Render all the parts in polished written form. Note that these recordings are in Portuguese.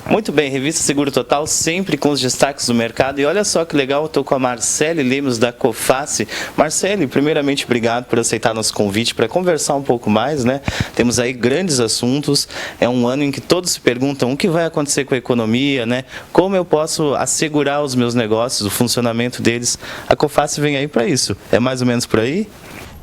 Muito bem, Revista Seguro Total, sempre com os destaques do mercado. E olha só que legal, eu estou com a Marcele Lemos da Coface. Marcele, primeiramente, obrigado por aceitar nosso convite para conversar um pouco mais, né? Temos aí grandes assuntos, é um ano em que todos se perguntam o que vai acontecer com a economia, né? Como eu posso assegurar os meus negócios, o funcionamento deles. A Coface vem aí para isso. É mais ou menos por aí?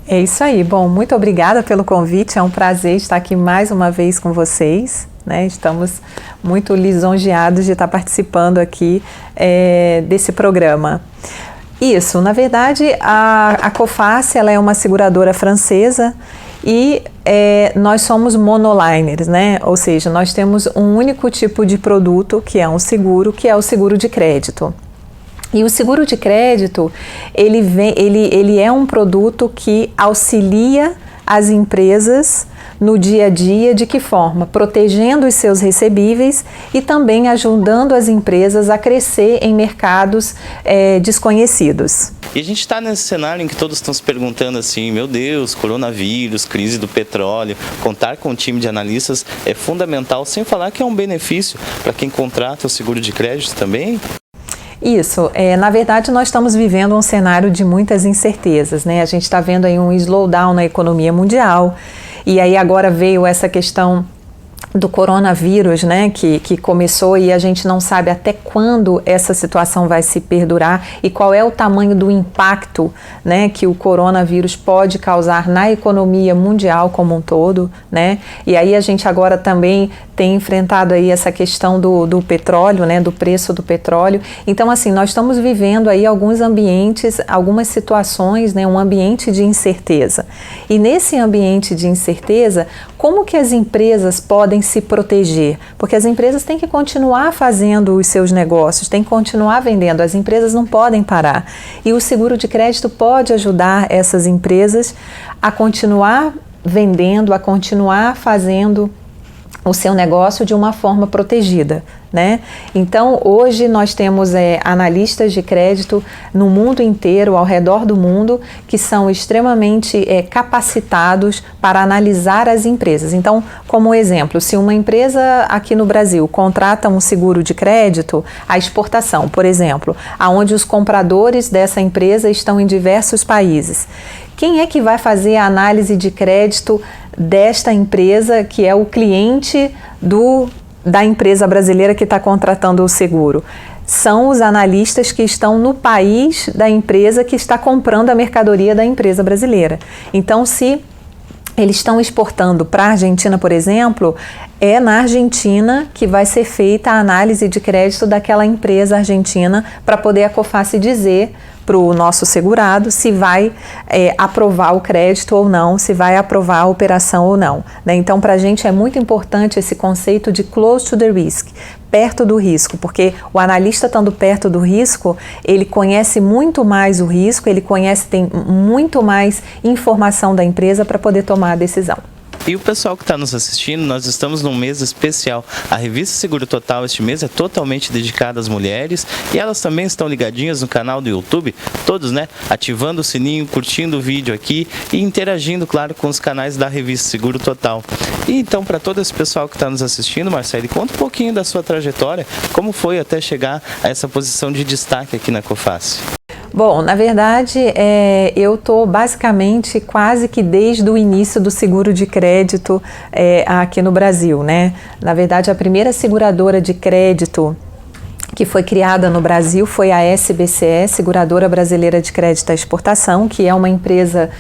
É isso aí. Bom, muito obrigada pelo convite. É um prazer estar aqui mais uma vez com vocês, né? Estamos muito lisonjeados de estar participando aqui desse programa. Isso, na verdade, a Coface ela é uma seguradora francesa e nós somos monoliners, né? Ou seja, nós temos um único tipo de produto, que é um seguro, que é o seguro de crédito. E o seguro de crédito, ele é um produto que auxilia as empresas no dia a dia. De que forma? Protegendo os seus recebíveis e também ajudando as empresas a crescer em mercados desconhecidos. E a gente está nesse cenário em que todos estão se perguntando assim, meu Deus, coronavírus, crise do petróleo, contar com um time de analistas é fundamental, sem falar que é um benefício para quem contrata o seguro de crédito também. Isso, na verdade nós estamos vivendo um cenário de muitas incertezas, né? A gente está vendo aí um slowdown na economia mundial e aí agora veio essa questão do coronavírus, né, que começou e a gente não sabe até quando essa situação vai se perdurar e qual é o tamanho do impacto, né, que o coronavírus pode causar na economia mundial como um todo, né, e aí a gente agora também tem enfrentado aí essa questão do petróleo, né, do preço do petróleo. Então, assim, nós estamos vivendo aí alguns ambientes, algumas situações, né, um ambiente de incerteza. E nesse ambiente de incerteza, como que as empresas podem se proteger? Porque as empresas têm que continuar fazendo os seus negócios, têm que continuar vendendo, as empresas não podem parar. E o seguro de crédito pode ajudar essas empresas a continuar vendendo, a continuar fazendo o seu negócio de uma forma protegida, né? Então, hoje nós temos analistas de crédito no mundo inteiro, ao redor do mundo, que são extremamente capacitados para analisar as empresas. Então, como exemplo, se uma empresa aqui no Brasil contrata um seguro de crédito, a exportação, por exemplo, aonde os compradores dessa empresa estão em diversos países, quem é que vai fazer a análise de crédito desta empresa, que é o cliente da empresa brasileira que está contratando o seguro? São os analistas que estão no país da empresa que está comprando a mercadoria da empresa brasileira. Então, se eles estão exportando para a Argentina, por exemplo, é na Argentina que vai ser feita a análise de crédito daquela empresa argentina para poder a Coface dizer para o nosso segurado se vai aprovar o crédito ou não, se vai aprovar a operação ou não, né? Então, para a gente é muito importante esse conceito de close to the risk, perto do risco, porque o analista estando perto do risco, ele conhece muito mais o risco, tem muito mais informação da empresa para poder tomar a decisão. E o pessoal que está nos assistindo, nós estamos num mês especial. A Revista Seguro Total este mês é totalmente dedicada às mulheres e elas também estão ligadinhas no canal do YouTube, todos, né? Ativando o sininho, curtindo o vídeo aqui e interagindo, claro, com os canais da Revista Seguro Total. E então, para todo esse pessoal que está nos assistindo, Marcele, conta um pouquinho da sua trajetória, como foi até chegar a essa posição de destaque aqui na Coface. Bom, na verdade, eu estou basicamente quase que desde o início do seguro de crédito aqui no Brasil, né? Na verdade, a primeira seguradora de crédito que foi criada no Brasil foi a SBCE, Seguradora Brasileira de Crédito à Exportação, que é uma empresa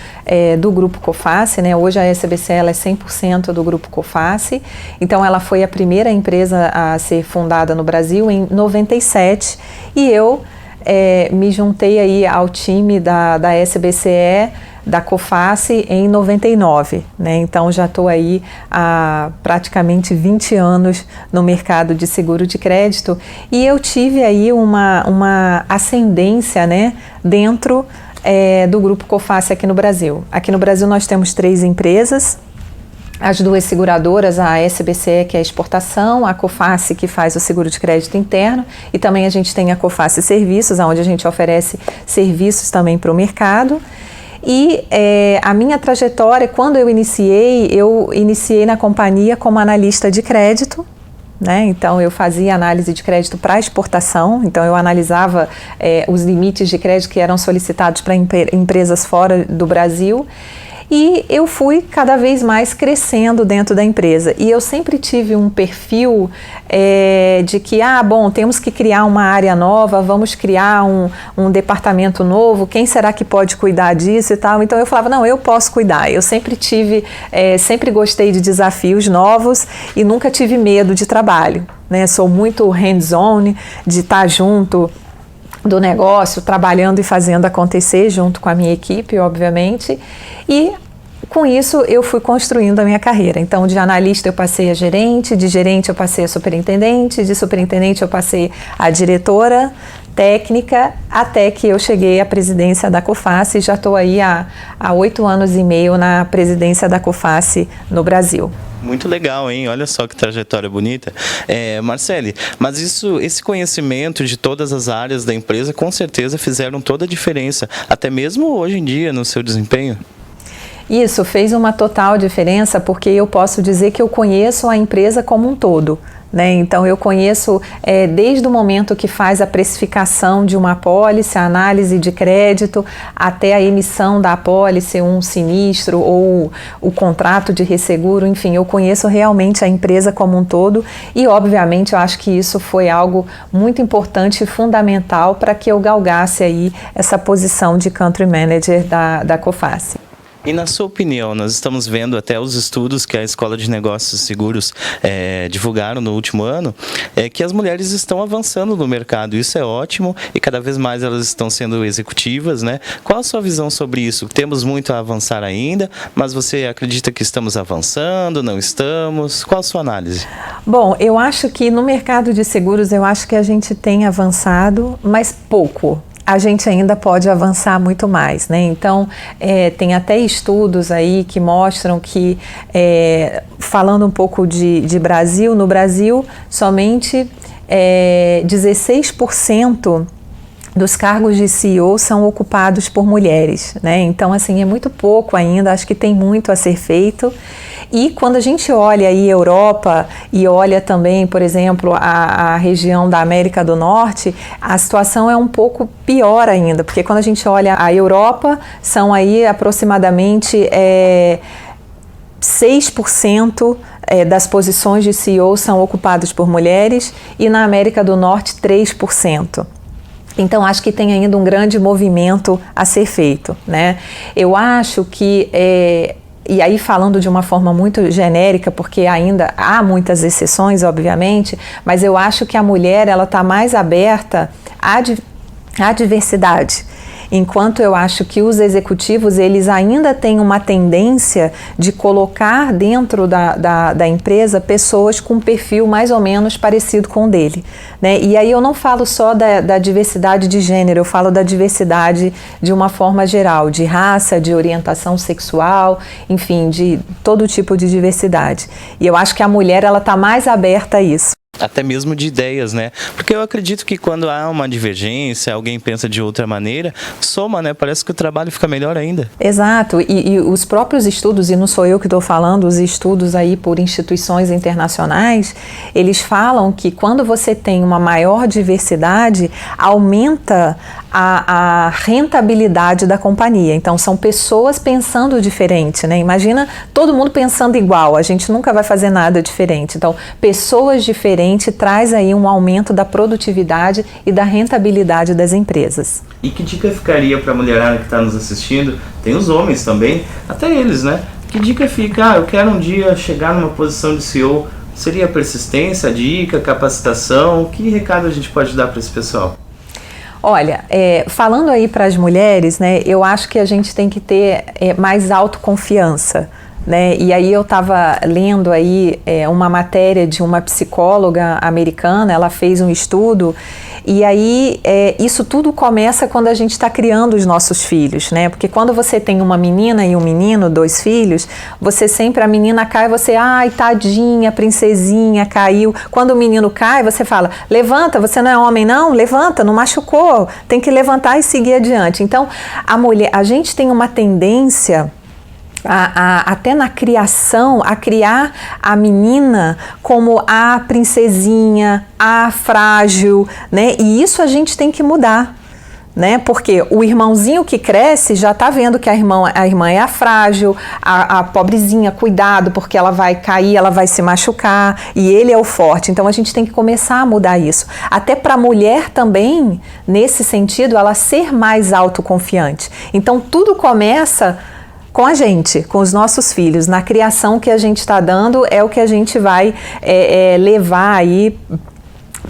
do Grupo Coface, né? Hoje a SBCE ela é 100% do Grupo Coface, então ela foi a primeira empresa a ser fundada no Brasil em 97 e eu me juntei aí ao time da SBCE, da Coface, em 99, né? Então já estou aí há praticamente 20 anos no mercado de seguro de crédito e eu tive aí uma ascendência, né, dentro do Grupo Coface aqui no Brasil. Aqui no Brasil nós temos 3 empresas, as 2 seguradoras, a SBCE, que é a exportação, a Coface, que faz o seguro de crédito interno, e também a gente tem a Coface Serviços, onde a gente oferece serviços também para o mercado. E a minha trajetória, quando eu iniciei na companhia como analista de crédito, né? Então eu fazia análise de crédito para exportação, então eu analisava os limites de crédito que eram solicitados para empresas fora do Brasil. E eu fui cada vez mais crescendo dentro da empresa. E eu sempre tive um perfil de que, bom, temos que criar uma área nova, vamos criar um departamento novo, quem será que pode cuidar disso e tal? Então eu falava, não, eu posso cuidar. Eu sempre sempre gostei de desafios novos e nunca tive medo de trabalho, né? Sou muito hands-on, de estar junto do negócio, trabalhando e fazendo acontecer junto com a minha equipe, obviamente, e com isso eu fui construindo a minha carreira. Então, de analista eu passei a gerente, de gerente eu passei a superintendente, de superintendente eu passei a diretora técnica, até que eu cheguei à presidência da Coface e já estou aí há 8 anos e meio na presidência da Coface no Brasil. Muito legal, hein? Olha só que trajetória bonita. Marcele, mas esse conhecimento de todas as áreas da empresa com certeza fizeram toda a diferença, até mesmo hoje em dia no seu desempenho? Isso fez uma total diferença, porque eu posso dizer que eu conheço a empresa como um todo. Então eu conheço desde o momento que faz a precificação de uma apólice, a análise de crédito, até a emissão da apólice, um sinistro ou o contrato de resseguro, enfim, eu conheço realmente a empresa como um todo e obviamente eu acho que isso foi algo muito importante e fundamental para que eu galgasse aí essa posição de Country Manager da Coface. E na sua opinião, nós estamos vendo até os estudos que a Escola de Negócios e Seguros divulgaram no último ano, que as mulheres estão avançando no mercado. Isso é ótimo e cada vez mais elas estão sendo executivas, né? Qual a sua visão sobre isso? Temos muito a avançar ainda, mas você acredita que estamos avançando, não estamos? Qual a sua análise? Bom, eu acho que no mercado de seguros, eu acho que a gente tem avançado, mas pouco. A gente ainda pode avançar muito mais, né? Então, tem até estudos aí que mostram que, falando um pouco de Brasil, no Brasil, somente 16% dos cargos de CEO são ocupados por mulheres, né? Então, assim, é muito pouco ainda, acho que tem muito a ser feito. E quando a gente olha aí a Europa e olha também, por exemplo, a região da América do Norte, a situação é um pouco pior ainda, porque quando a gente olha a Europa, são aí aproximadamente 6% das posições de CEO são ocupadas por mulheres e na América do Norte 3%. Então, acho que tem ainda um grande movimento a ser feito, né? Eu acho que, e aí falando de uma forma muito genérica, porque ainda há muitas exceções, obviamente, mas eu acho que a mulher ela está mais aberta à diversidade. Enquanto eu acho que os executivos, eles ainda têm uma tendência de colocar dentro da empresa pessoas com um perfil mais ou menos parecido com o dele, né? E aí eu não falo só da diversidade de gênero, eu falo da diversidade de uma forma geral, de raça, de orientação sexual, enfim, de todo tipo de diversidade. E eu acho que a mulher, ela está mais aberta a isso. Até mesmo de ideias, né? Porque eu acredito que quando há uma divergência, alguém pensa de outra maneira, soma, né? Parece que o trabalho fica melhor ainda. Exato, e os próprios estudos, e não sou eu que estou falando, os estudos aí por instituições internacionais, eles falam que quando você tem uma maior diversidade, aumenta a rentabilidade da companhia. Então, são pessoas pensando diferente, né? Imagina todo mundo pensando igual, a gente nunca vai fazer nada diferente. Então, pessoas diferentes traz aí um aumento da produtividade e da rentabilidade das empresas. E que dica ficaria para a mulherada que está nos assistindo? Tem os homens também, até eles, né? Que dica fica? Eu quero um dia chegar numa posição de CEO. Seria persistência, dica, capacitação? Que recado a gente pode dar para esse pessoal? Olha, falando aí para as mulheres, né, eu acho que a gente tem que ter mais autoconfiança, né? E aí eu estava lendo aí uma matéria de uma psicóloga americana, ela fez um estudo e aí isso tudo começa quando a gente está criando os nossos filhos, né? Porque quando você tem uma menina e um menino, 2 filhos, você sempre, a menina cai, você, ai, tadinha, princesinha, caiu. Quando o menino cai, você fala, levanta, você não é homem não? Levanta, não machucou, tem que levantar e seguir adiante. Então, a gente tem uma tendência até na criação, a criar a menina como a princesinha, a frágil, né? E isso a gente tem que mudar, né? Porque o irmãozinho que cresce já está vendo que a irmã é a frágil, a pobrezinha, cuidado, porque ela vai cair, ela vai se machucar, e ele é o forte. Então a gente tem que começar a mudar isso. Até para a mulher também, nesse sentido, ela ser mais autoconfiante. Então tudo começa com a gente, com os nossos filhos. Na criação que a gente está dando é o que a gente vai levar aí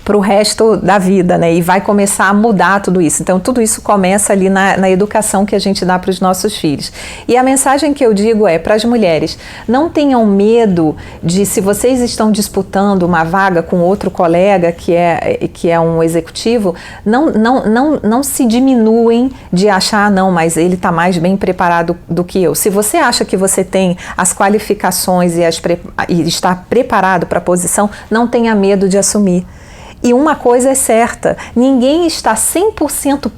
para o resto da vida, né? E vai começar a mudar tudo isso. Então, tudo isso começa ali na educação que a gente dá para os nossos filhos. E a mensagem que eu digo é para as mulheres: não tenham medo de, se vocês estão disputando uma vaga com outro colega que é um executivo, não se diminuem de achar, não, mas ele está mais bem preparado do que eu. Se você acha que você tem as qualificações e está preparado para a posição, não tenha medo de assumir. E uma coisa é certa, ninguém está 100%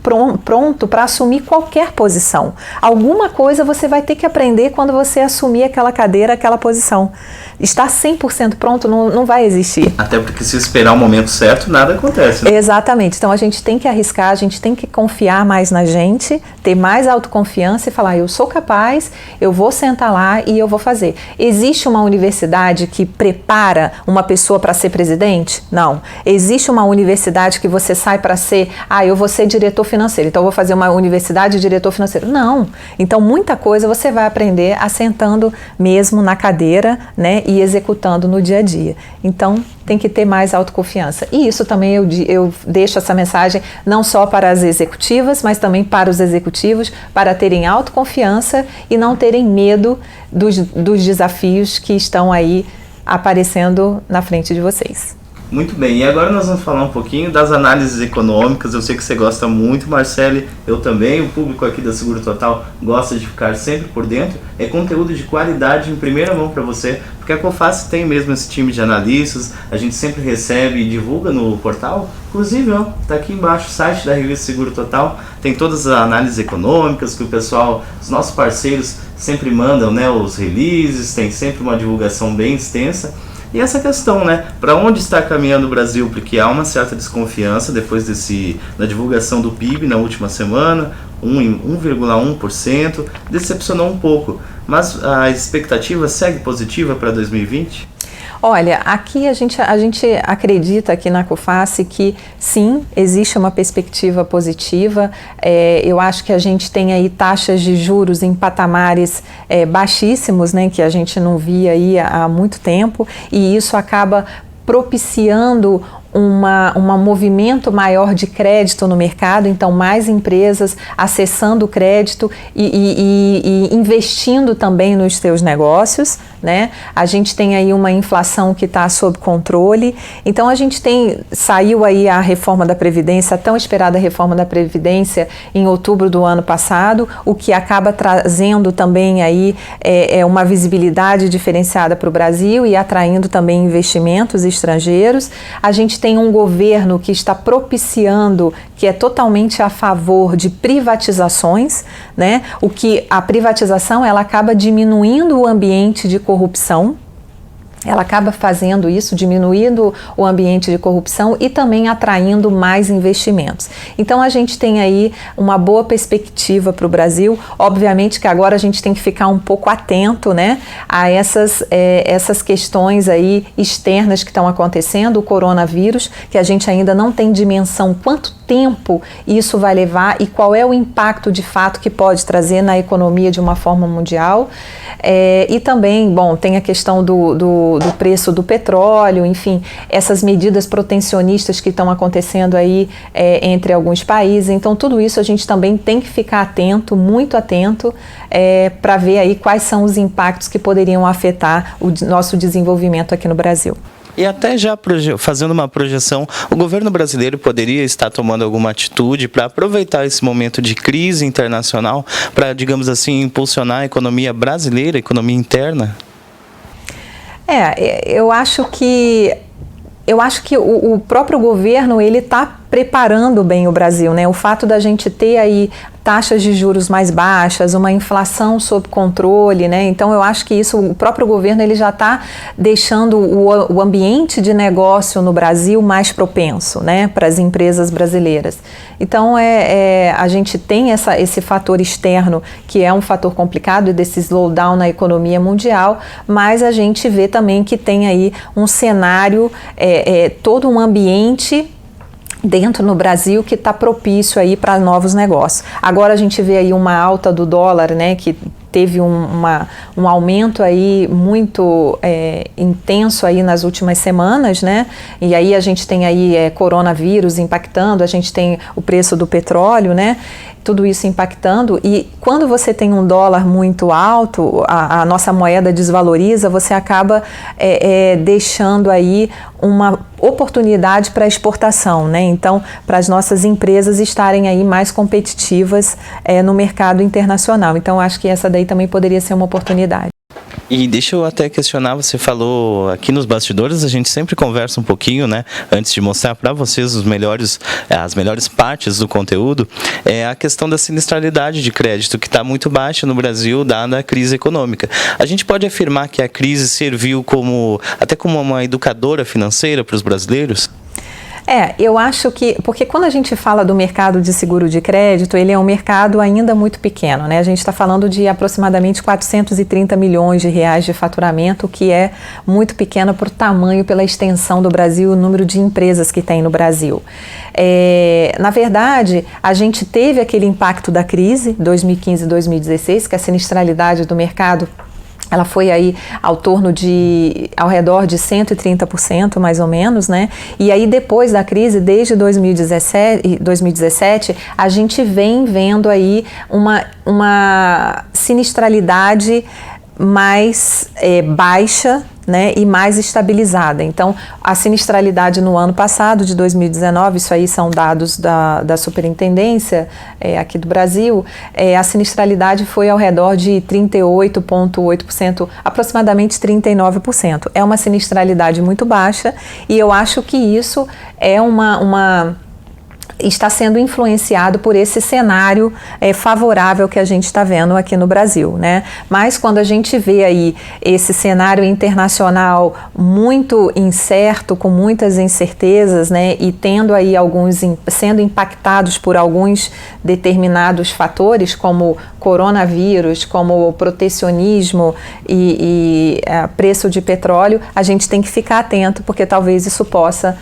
pronto para assumir qualquer posição. Alguma coisa você vai ter que aprender quando você assumir aquela cadeira, aquela posição. Estar 100% pronto não vai existir. Até porque se esperar o momento certo, nada acontece, né? Exatamente. Então a gente tem que arriscar, a gente tem que confiar mais na gente, ter mais autoconfiança e falar: eu sou capaz, eu vou sentar lá e eu vou fazer. Existe uma universidade que prepara uma pessoa para ser presidente? Não. Existe uma universidade que você sai para ser, eu vou ser diretor financeiro, então eu vou fazer uma universidade de diretor financeiro. Não. Então muita coisa você vai aprender assentando mesmo na cadeira, né, e executando no dia a dia. Então tem que ter mais autoconfiança. E isso também eu deixo essa mensagem não só para as executivas, mas também para os executivos, para terem autoconfiança e não terem medo dos desafios que estão aí aparecendo na frente de vocês. Muito bem, e agora nós vamos falar um pouquinho das análises econômicas. Eu sei que você gosta muito, Marcele, eu também, o público aqui da Seguro Total gosta de ficar sempre por dentro. É conteúdo de qualidade em primeira mão para você, porque a Coface tem mesmo esse time de analistas, a gente sempre recebe e divulga no portal. Inclusive, está aqui embaixo o site da revista Seguro Total, tem todas as análises econômicas que o pessoal, os nossos parceiros sempre mandam, né, os releases, tem sempre uma divulgação bem extensa. E essa questão, né, para onde está caminhando o Brasil, porque há uma certa desconfiança depois da divulgação do PIB na última semana, 1,1%, decepcionou um pouco, mas a expectativa segue positiva para 2020? Olha, aqui a gente acredita aqui na Coface que sim, existe uma perspectiva positiva. Eu acho que a gente tem aí taxas de juros em patamares baixíssimos, né, que a gente não via aí há muito tempo, e isso acaba propiciando um movimento maior de crédito no mercado, então mais empresas acessando o crédito e investindo também nos seus negócios, né? A gente tem aí uma inflação que está sob controle, então a gente saiu aí a reforma da Previdência, a tão esperada reforma da Previdência em outubro do ano passado, o que acaba trazendo também aí uma visibilidade diferenciada para o Brasil e atraindo também investimentos estrangeiros. A gente tem um governo que está propiciando, que é totalmente a favor de privatizações, né? O que a privatização, ela acaba diminuindo o ambiente de corrupção. Ela acaba fazendo isso, diminuindo o ambiente de corrupção e também atraindo mais investimentos. Então a gente tem aí uma boa perspectiva para o Brasil. Obviamente que agora a gente tem que ficar um pouco atento, né, a essas questões aí externas que estão acontecendo, o coronavírus, que a gente ainda não tem dimensão quanto tempo isso vai levar e qual é o impacto de fato que pode trazer na economia de uma forma mundial. E também, tem a questão do preço do petróleo, enfim, essas medidas protecionistas que estão acontecendo aí entre alguns países. Então, tudo isso a gente também tem que ficar atento, muito atento, para ver aí quais são os impactos que poderiam afetar o nosso desenvolvimento aqui no Brasil. E até já fazendo uma projeção, o governo brasileiro poderia estar tomando alguma atitude para aproveitar esse momento de crise internacional para, digamos assim, impulsionar a economia brasileira, a economia interna? Eu acho que o próprio governo, ele está preparando bem o Brasil, né? O fato da gente ter aí taxas de juros mais baixas, uma inflação sob controle, né? Então eu acho que isso, o próprio governo ele já está deixando o ambiente de negócio no Brasil mais propenso, né, para as empresas brasileiras. Então a gente tem esse fator externo que é um fator complicado desse slowdown na economia mundial, mas a gente vê também que tem aí um cenário, todo um ambiente dentro no Brasil que está propício aí para novos negócios. Agora a gente vê aí uma alta do dólar, né, que teve um aumento aí muito intenso aí nas últimas semanas, né? E aí a gente tem aí coronavírus impactando, a gente tem o preço do petróleo, né? Tudo isso impactando, e quando você tem um dólar muito alto, a nossa moeda desvaloriza, você acaba deixando aí uma oportunidade para exportação, né? Então, para as nossas empresas estarem aí mais competitivas no mercado internacional. Então, acho que essa daí também poderia ser uma oportunidade. E deixa eu até questionar, você falou aqui nos bastidores, a gente sempre conversa um pouquinho, né, antes de mostrar para vocês as melhores partes do conteúdo, a questão da sinistralidade de crédito, que está muito baixa no Brasil, dada a crise econômica. A gente pode afirmar que a crise serviu até como uma educadora financeira para os brasileiros? Eu acho que, porque quando a gente fala do mercado de seguro de crédito, ele é um mercado ainda muito pequeno, né? A gente está falando de aproximadamente 430 milhões de reais de faturamento, que é muito pequeno por tamanho, pela extensão do Brasil, o número de empresas que tem no Brasil. Na verdade, a gente teve aquele impacto da crise, 2015 e 2016, que a sinistralidade do mercado ela foi aí ao redor de 130%, mais ou menos, né? E aí depois da crise, desde 2017, a gente vem vendo aí uma sinistralidade mais baixa, né, e mais estabilizada. Então, a sinistralidade no ano passado, de 2019, isso aí são dados da Superintendência aqui do Brasil, a sinistralidade foi ao redor de 38,8%, aproximadamente 39%. É uma sinistralidade muito baixa e eu acho que isso é está sendo influenciado por esse cenário favorável que a gente está vendo aqui no Brasil, né? Mas quando a gente vê aí esse cenário internacional muito incerto, com muitas incertezas, né? E tendo aí sendo impactados por alguns determinados fatores, como coronavírus, como protecionismo e preço de petróleo, a gente tem que ficar atento, porque talvez isso possa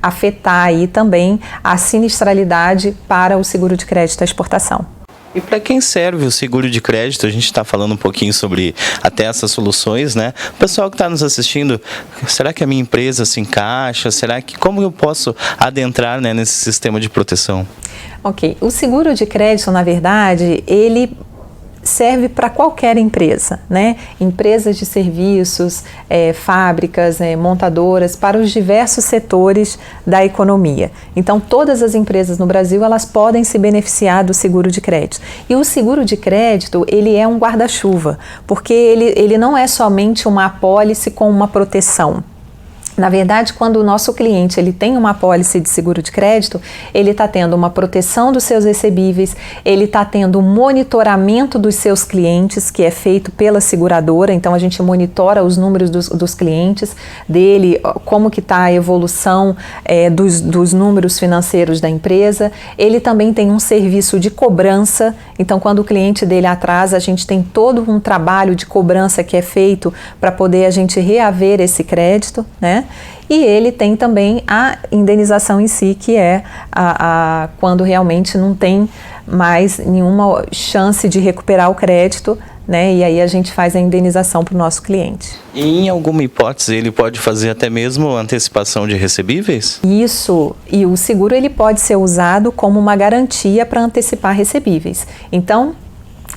afetar aí também a sinistralidade para o seguro de crédito à exportação. E para quem serve o seguro de crédito? A gente está falando um pouquinho sobre até essas soluções, né? O pessoal que está nos assistindo, será que a minha empresa se encaixa? Como eu posso adentrar, né, nesse sistema de proteção? Ok, o seguro de crédito, na verdade, ele serve para qualquer empresa, né? Empresas de serviços, fábricas, montadoras, para os diversos setores da economia. Então, todas as empresas no Brasil, elas podem se beneficiar do seguro de crédito. E o seguro de crédito, ele é um guarda-chuva, porque ele não é somente uma apólice com uma proteção. Na verdade, quando o nosso cliente ele tem uma apólice de seguro de crédito, ele está tendo uma proteção dos seus recebíveis, ele está tendo um monitoramento dos seus clientes, que é feito pela seguradora. Então, a gente monitora os números dos clientes dele, como que está a evolução dos números financeiros da empresa. Ele também tem um serviço de cobrança. Então, quando o cliente dele atrasa, a gente tem todo um trabalho de cobrança que é feito para poder a gente reaver esse crédito, né? E ele tem também a indenização em si, que é quando realmente não tem mais nenhuma chance de recuperar o crédito, né? E aí a gente faz a indenização para o nosso cliente. E em alguma hipótese ele pode fazer até mesmo antecipação de recebíveis? Isso, e o seguro ele pode ser usado como uma garantia para antecipar recebíveis. Então,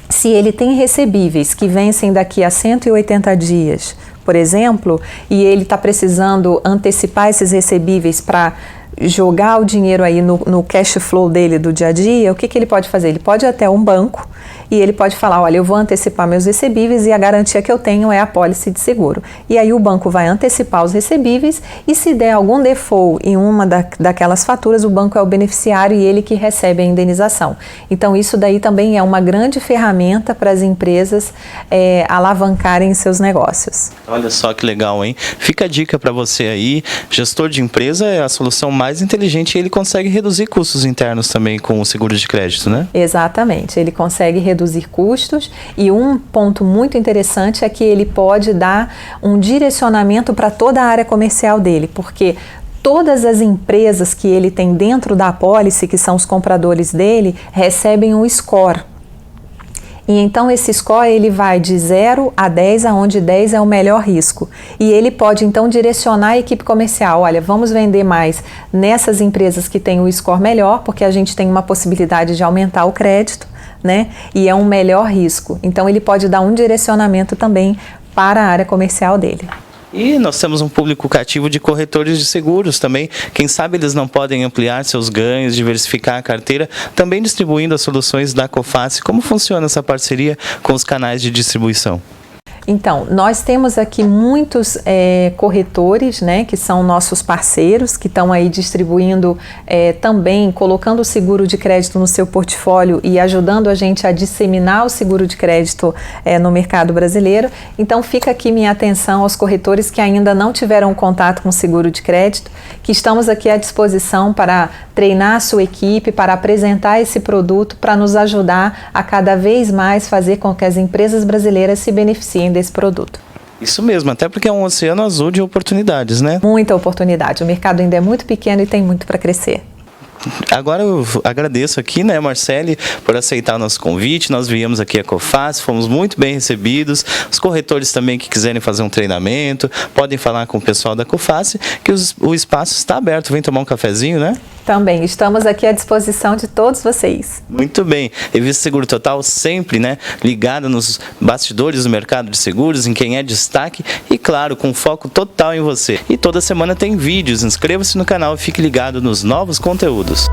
se ele tem recebíveis que vencem daqui a 180 dias, por exemplo, e ele está precisando antecipar esses recebíveis para jogar o dinheiro aí no cash flow dele do dia a dia, o que ele pode fazer? Ele pode ir até um banco e ele pode falar, olha, eu vou antecipar meus recebíveis e a garantia que eu tenho é a pólice de seguro. E aí o banco vai antecipar os recebíveis e se der algum default em uma daquelas faturas, o banco é o beneficiário e ele que recebe a indenização. Então isso daí também é uma grande ferramenta para as empresas alavancarem seus negócios. Olha só que legal, hein? Fica a dica para você aí, gestor de empresa é a solução mais inteligente e ele consegue reduzir custos internos também com o seguro de crédito, né? Exatamente, ele consegue reduzir custos e um ponto muito interessante é que ele pode dar um direcionamento para toda a área comercial dele, porque todas as empresas que ele tem dentro da apólice, que são os compradores dele, recebem um score. E então esse score ele vai de 0 a 10, onde 10 é o melhor risco. E ele pode então direcionar a equipe comercial, olha, vamos vender mais nessas empresas que têm o score melhor, porque a gente tem uma possibilidade de aumentar o crédito, né? E é um melhor risco. Então ele pode dar um direcionamento também para a área comercial dele. E nós temos um público cativo de corretores de seguros também. Quem sabe eles não podem ampliar seus ganhos, diversificar a carteira, também distribuindo as soluções da Coface. Como funciona essa parceria com os canais de distribuição? Então, nós temos aqui muitos corretores, né, que são nossos parceiros, que estão aí distribuindo também, colocando o seguro de crédito no seu portfólio e ajudando a gente a disseminar o seguro de crédito no mercado brasileiro. Então, fica aqui minha atenção aos corretores que ainda não tiveram contato com o seguro de crédito, que estamos aqui à disposição para treinar a sua equipe, para apresentar esse produto, para nos ajudar a cada vez mais fazer com que as empresas brasileiras se beneficiem desse produto. Isso mesmo, até porque é um oceano azul de oportunidades, né? Muita oportunidade. O mercado ainda é muito pequeno e tem muito para crescer. Agora eu agradeço aqui, né, Marcele, por aceitar o nosso convite. Nós viemos aqui a Coface, fomos muito bem recebidos. Os corretores também que quiserem fazer um treinamento, podem falar com o pessoal da Coface, que o espaço está aberto. Vem tomar um cafezinho, né? Também, estamos aqui à disposição de todos vocês. Muito bem. Revista Seguro Total sempre, né, ligada nos bastidores do mercado de seguros, em quem é destaque e, claro, com foco total em você. E toda semana tem vídeos. Inscreva-se no canal e fique ligado nos novos conteúdos.